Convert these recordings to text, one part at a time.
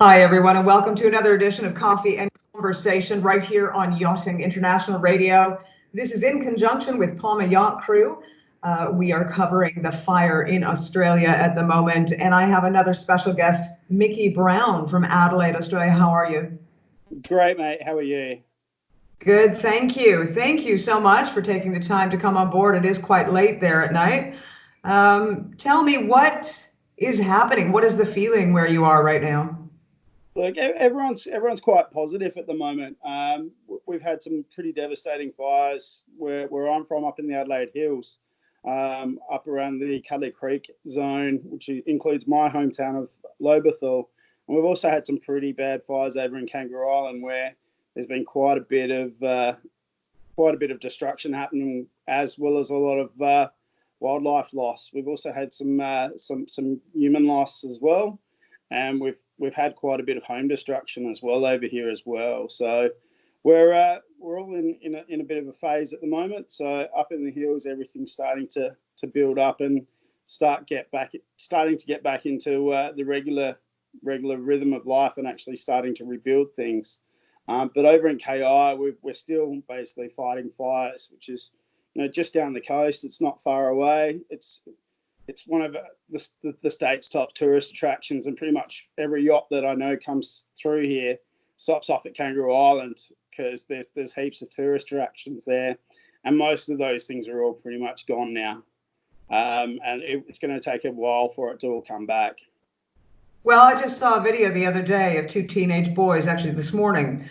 Hi, everyone, and welcome to another edition of Coffee and Conversation right here on Yachting International Radio. This is in conjunction with Palma Yacht Crew. We are covering the fire in Australia at the moment, and I have another special guest, Mikey Brown from Adelaide, Australia. How are you? Great, mate. How are you? Good, thank you. Thank you so much for taking the time to come on board. It is quite late there at night. Tell me, what is happening? What is the feeling where you are right now? Look, everyone's quite positive at the moment. We've had some pretty devastating fires where I'm from, up in the Adelaide Hills, up around the Cuddly Creek zone, which includes my hometown of Lobethal. And we've also had some pretty bad fires over in Kangaroo Island, where there's been quite a bit of destruction happening, as well as a lot of wildlife loss. We've also had some human loss as well, and we've had quite a bit of home destruction as well over here as well. So we're all in a bit of a phase at the moment. So up in the hills, everything's starting to build up and starting to get back into the regular rhythm of life and actually starting to rebuild things. But over in KI, we're still basically fighting fires, which is just down the coast. It's not far away. It's one of the state's top tourist attractions, and pretty much every yacht that I know comes through here stops off at Kangaroo Island because there's heaps of tourist attractions there, and most of those things are all pretty much gone now, and it's going to take a while for it to all come back. Well, I just saw a video the other day of two teenage boys, actually this morning,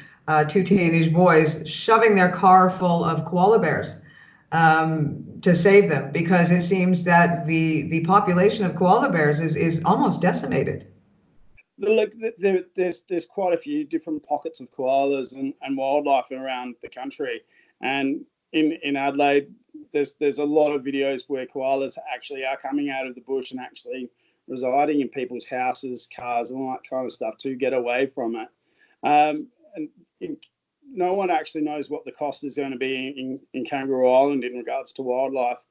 two teenage boys shoving their car full of koala bears to save them, because it seems that the population of koala bears is almost decimated. Look, there's quite a few different pockets of koalas and wildlife around the country, and in Adelaide, there's a lot of videos where koalas actually are coming out of the bush and actually residing in people's houses, cars, and all that kind of stuff to get away from it. And no one actually knows what the cost is going to be in Kangaroo Island in regards to wildlife.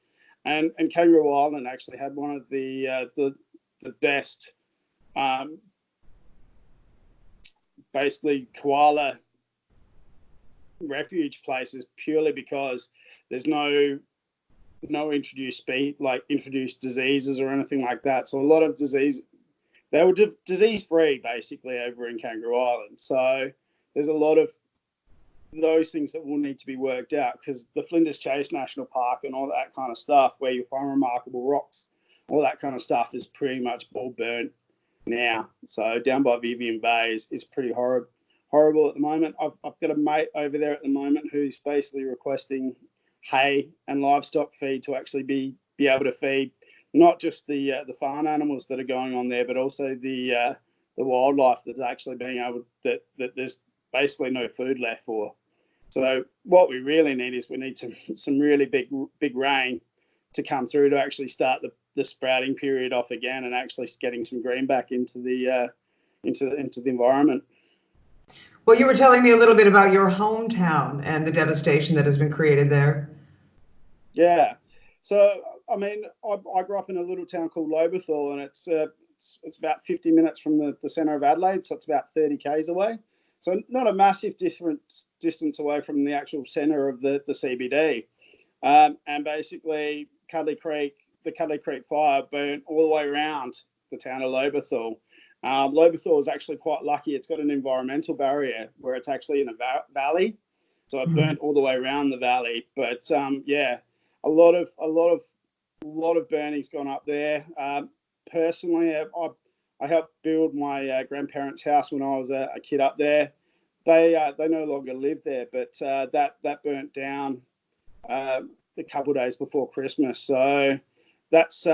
And Kangaroo Island actually had one of the best basically koala refuge places, purely because there's no introduced diseases or anything like that. So a lot of they were disease free basically over in Kangaroo Island. So there's a lot of those things that will need to be worked out, because the Flinders Chase National Park and all that kind of stuff, where you find remarkable rocks, all that kind of stuff is pretty much all burnt now. So down by Vivian Bay is pretty horrible at the moment. I've got a mate over there at the moment who's basically requesting hay and livestock feed to actually be able to feed not just the farm animals that are going on there, but also the wildlife that's actually being able that there's basically no food left for. So what we really need is we need some really big rain to come through to actually start the sprouting period off again, and actually getting some green back into the environment. Well, you were telling me a little bit about your hometown and the devastation that has been created there. Yeah. So, I mean, I grew up in a little town called Lobethal, and it's about 50 minutes from the centre of Adelaide, so it's about 30 k's away. So not a massive distance away from the actual centre of the CBD. And basically, the Cuddly Creek fire burnt all the way around the town of Lobethal. Lobethal is actually quite lucky. It's got an environmental barrier where it's actually in a valley, so it burnt all the way around the valley. But yeah, a lot of burning's gone up there. Personally, I helped build my grandparents' house when I was a kid up there. They no longer live there, but that burnt down a couple of days before Christmas. So that's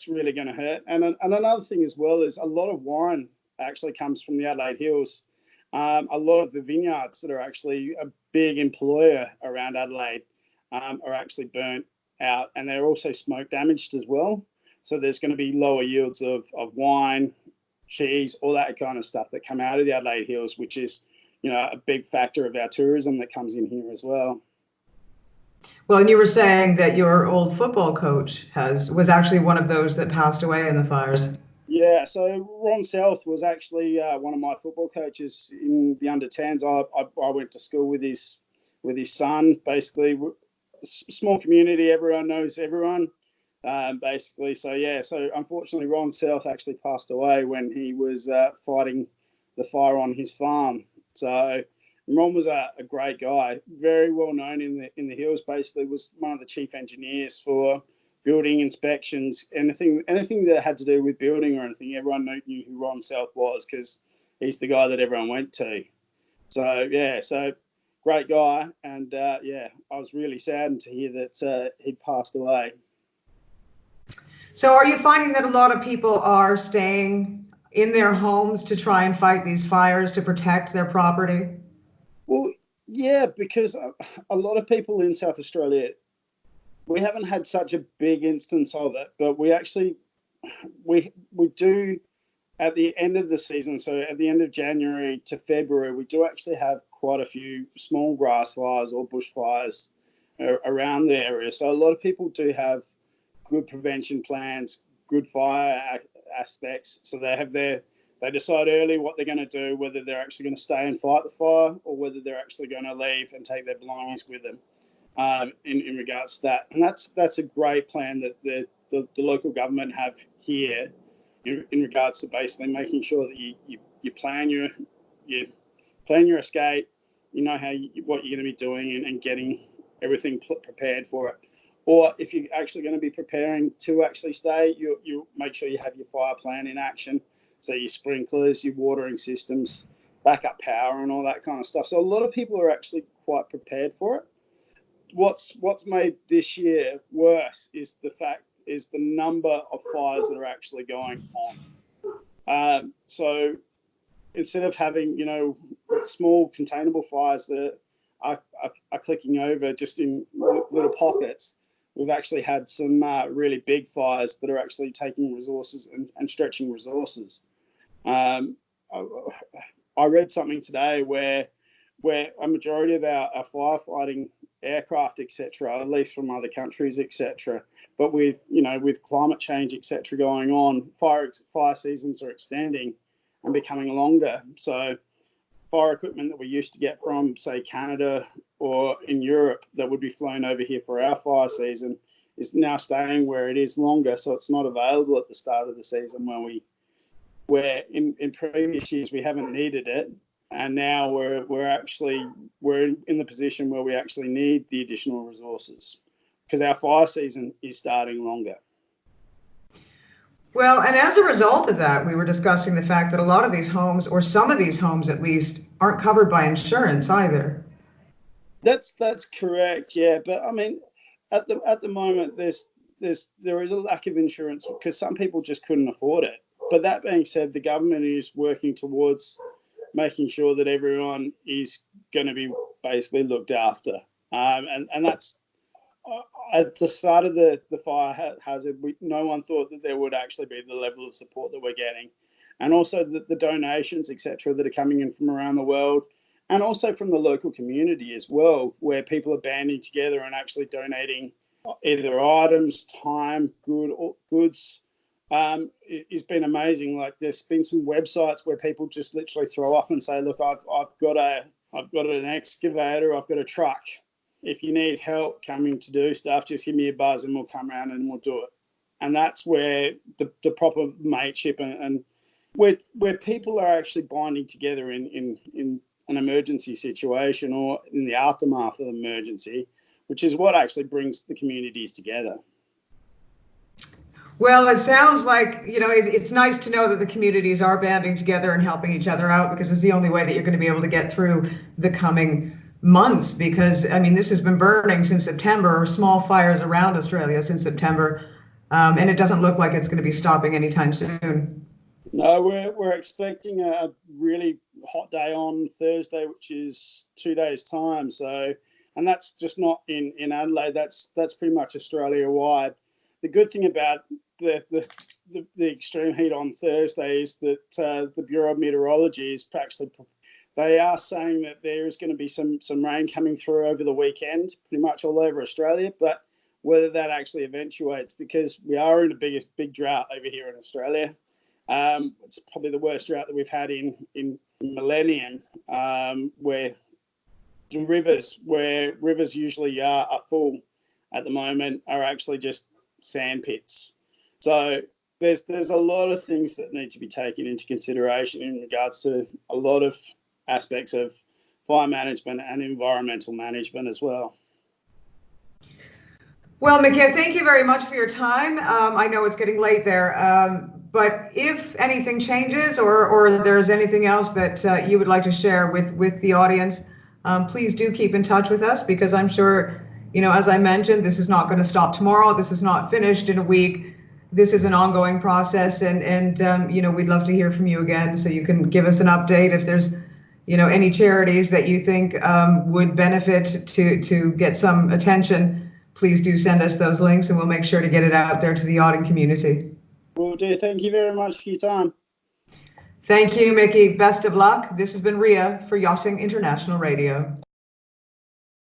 really going to hurt. And another thing as well is a lot of wine actually comes from the Adelaide Hills. A lot of the vineyards that are actually a big employer around Adelaide are actually burnt out, and they're also smoke damaged as well. So there's going to be lower yields of wine, cheese, all that kind of stuff that come out of the Adelaide Hills, which is, a big factor of our tourism that comes in here as well. Well, and you were saying that your old football coach was actually one of those that passed away in the fires. Yeah, so Ron South was actually one of my football coaches in the under 10s. I went to school with his son. Basically, small community, everyone knows everyone. Basically, so yeah. So unfortunately, Ron South actually passed away when he was fighting the fire on his farm. So Ron was a great guy, very well known in the hills. Basically, was one of the chief engineers for building inspections, anything that had to do with building or anything. Everyone knew who Ron South was because he's the guy that everyone went to. So yeah, so great guy, and yeah, I was really saddened to hear that he'd passed away. So are you finding that a lot of people are staying in their homes to try and fight these fires to protect their property? Well, yeah, because a lot of people in South Australia, we haven't had such a big instance of it, but we do at the end of the season. So at the end of January to February, we do actually have quite a few small grass fires or bushfires around the area. So a lot of people do have good prevention plans, good fire aspects. So they decide early what they're going to do, whether they're actually going to stay and fight the fire or whether they're actually going to leave and take their belongings with them. In regards to that, and that's a great plan that the local government have here in regards to basically making sure that you plan your escape, you know what you're going to be doing, and getting everything prepared for it. Or if you're actually going to be preparing to actually stay, you make sure you have your fire plan in action. So your sprinklers, your watering systems, backup power, and all that kind of stuff. So a lot of people are actually quite prepared for it. What's made this year worse is the number of fires that are actually going on. So instead of having small containable fires that are clicking over just in little pockets, we've actually had some really big fires that are actually taking resources and stretching resources. Um, I read something today where a majority of our firefighting aircraft, etc., at least from other countries, etc., but with climate change, etc., going on, fire seasons are extending and becoming longer. So fire equipment that we used to get from, say, Canada or in Europe that would be flown over here for our fire season is now staying where it is longer. So it's not available at the start of the season where in previous years we haven't needed it, and now we're in the position where we actually need the additional resources because our fire season is starting longer. Well, and as a result of that, we were discussing the fact that a lot of these homes, or some of these homes at least, aren't covered by insurance either. That's correct, yeah. But I mean, at the moment, there is a lack of insurance because some people just couldn't afford it. But that being said, the government is working towards making sure that everyone is going to be basically looked after. And that's at the start of the fire hazard, no one thought that there would actually be the level of support that we're getting. And also the donations, etc., that are coming in from around the world, and also from the local community as well, where people are banding together and actually donating either items, time, goods. It's been amazing. Like there's been some websites where people just literally throw up and say, "Look, I've got an excavator, I've got a truck. If you need help coming to do stuff, just give me a buzz and we'll come around and we'll do it." And that's where the proper mateship and where people are actually binding together in an emergency situation or in the aftermath of an emergency, which is what actually brings the communities together. Well, it sounds like, it's nice to know that the communities are banding together and helping each other out, because it's the only way that you're going to be able to get through the coming months. Because, I mean, this has been burning since September, or small fires around Australia since September, and it doesn't look like it's going to be stopping anytime soon. No, we're expecting a really hot day on Thursday, which is 2 days' time. So, and that's just not in Adelaide. That's pretty much Australia wide. The good thing about the extreme heat on Thursday is that the Bureau of Meteorology is actually, they are saying that there is going to be some rain coming through over the weekend, pretty much all over Australia. But whether that actually eventuates, because we are in a big drought over here in Australia. It's probably the worst drought that we've had in millennium, where rivers usually are full at the moment are actually just sand pits. So there's a lot of things that need to be taken into consideration in regards to a lot of aspects of fire management and environmental management as well. Well, Mickey, thank you very much for your time. I know it's getting late there, but if anything changes or there's anything else that you would like to share with the audience, please do keep in touch with us, because I'm sure, as I mentioned, this is not going to stop tomorrow. This is not finished in a week. This is an ongoing process, and we'd love to hear from you again, so you can give us an update if there's any charities that you think would benefit to get some attention. Please do send us those links, and we'll make sure to get it out there to the yachting community. Will do. Thank you very much for your time. Thank you, Mickey. Best of luck. This has been Ria for Yachting International Radio.